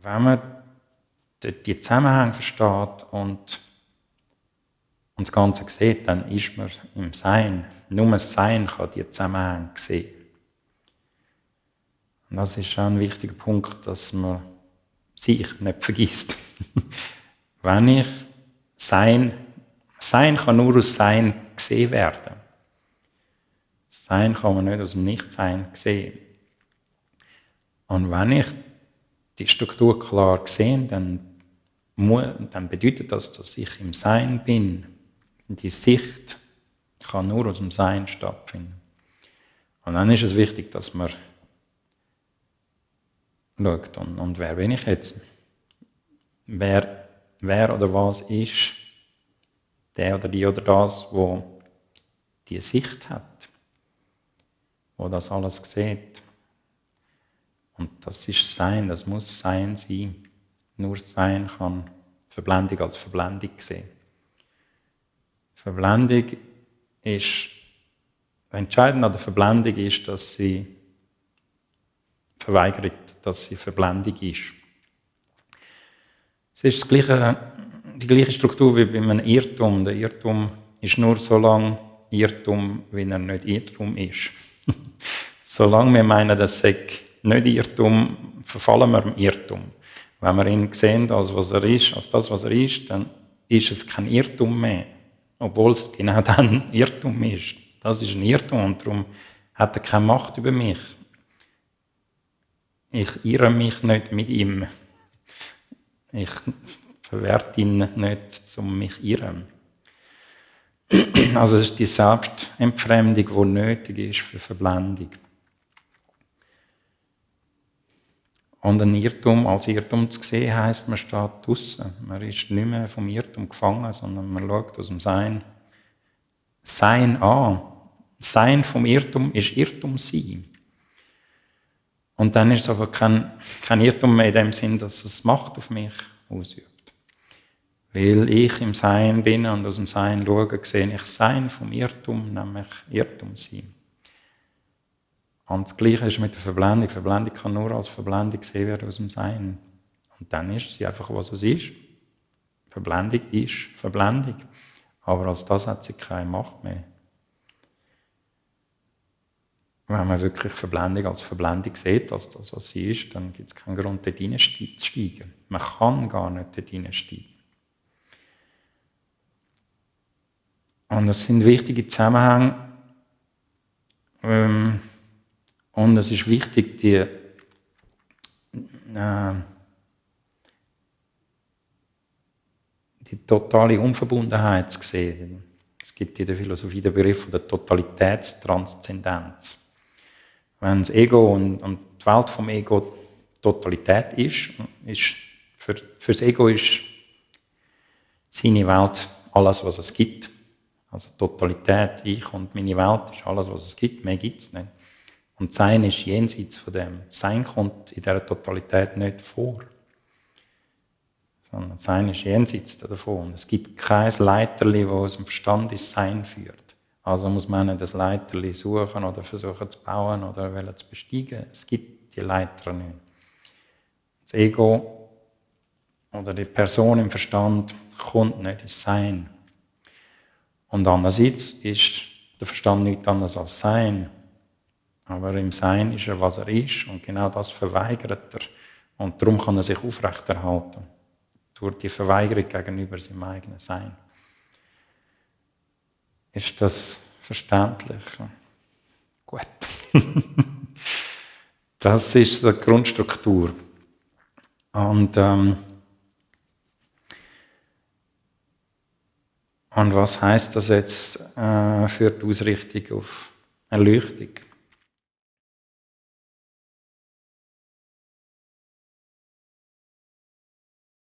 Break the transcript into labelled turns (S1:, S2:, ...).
S1: Wenn man die Zusammenhänge versteht und das Ganze sieht, dann ist man im Sein. Nur das Sein kann die Zusammenhänge sehen. Und das ist auch ein wichtiger Punkt, dass man sich nicht vergisst. Wenn ich Sein kann nur aus Sein gesehen werden. Sein kann man nicht aus dem Nichtsein sehen. Und wenn ich die Struktur klar sehe, dann bedeutet das, dass ich im Sein bin. Die Sicht kann nur aus dem Sein stattfinden. Und dann ist es wichtig, dass man schaut, und wer bin ich jetzt? Wer oder was ist der oder die oder das, wo die Sicht hat, wo das alles sieht. Und das ist Sein, das muss Sein sein. Nur Sein kann Verblendung als Verblendung sehen. Verblendung ist, entscheidend an der Verblendung ist, dass sie verweigert, dass sie Verblendung ist. Es ist die gleiche Struktur wie bei einem Irrtum. Der Irrtum ist nur so lange Irrtum, wie er nicht Irrtum ist. Solange wir meinen, das sei nicht Irrtum, verfallen wir im Irrtum. Wenn wir ihn sehen, als das, was er ist, dann ist es kein Irrtum mehr. Obwohl es genau dann Irrtum ist. Das ist ein Irrtum und darum hat er keine Macht über mich. Ich irre mich nicht mit ihm. Ich verwerte ihn nicht, um mich zu irren. Also es ist die Selbstentfremdung, die nötig ist für Verblendung. Und ein Irrtum als Irrtum zu sehen, heisst, man steht draussen. Man ist nicht mehr vom Irrtum gefangen, sondern man schaut aus dem Sein an. Das Sein vom Irrtum ist Irrtum sein. Und dann ist es aber kein Irrtum mehr in dem Sinn, dass es Macht auf mich ausübt. Weil ich im Sein bin und aus dem Sein schaue, sehe ich das Sein vom Irrtum, nämlich Irrtum sein. Und das Gleiche ist mit der Verblendung. Die Verblendung kann nur als Verblendung gesehen werden aus dem Sein. Und dann ist sie einfach, was es ist. Verblendung ist Verblendung. Aber als das hat sie keine Macht mehr. Wenn man wirklich Verblendung als Verblendung sieht, als das, was sie ist, dann gibt es keinen Grund, dort hineinzusteigen. Man kann gar nicht dort hineinsteigen. Und es sind wichtige Zusammenhänge. Und es ist wichtig, die totale Unverbundenheit zu sehen. Es gibt in der Philosophie den Begriff der Totalitätstranszendenz. Wenn das Ego und die Welt vom Ego Totalität ist für das Ego ist seine Welt alles, was es gibt. Also Totalität, ich und meine Welt ist alles, was es gibt. Mehr gibt es nicht. Und Sein ist jenseits von dem. Sein kommt in dieser Totalität nicht vor. Sondern Sein ist jenseits davon. Es gibt kein Leiterli, das aus dem Verstand ins Sein führt. Also muss man nicht das Leiterli suchen oder versuchen zu bauen oder zu besteigen. Es gibt die Leiter nicht. Das Ego oder die Person im Verstand kommt nicht ins Sein. Und andererseits ist der Verstand nichts anderes als Sein. Aber im Sein ist er, was er ist, und genau das verweigert er. Und darum kann er sich aufrechterhalten. Durch die Verweigerung gegenüber seinem eigenen Sein. Ist das verständlich? Gut. Das ist die Grundstruktur. Und was heisst das jetzt für die Ausrichtung auf Erleuchtung?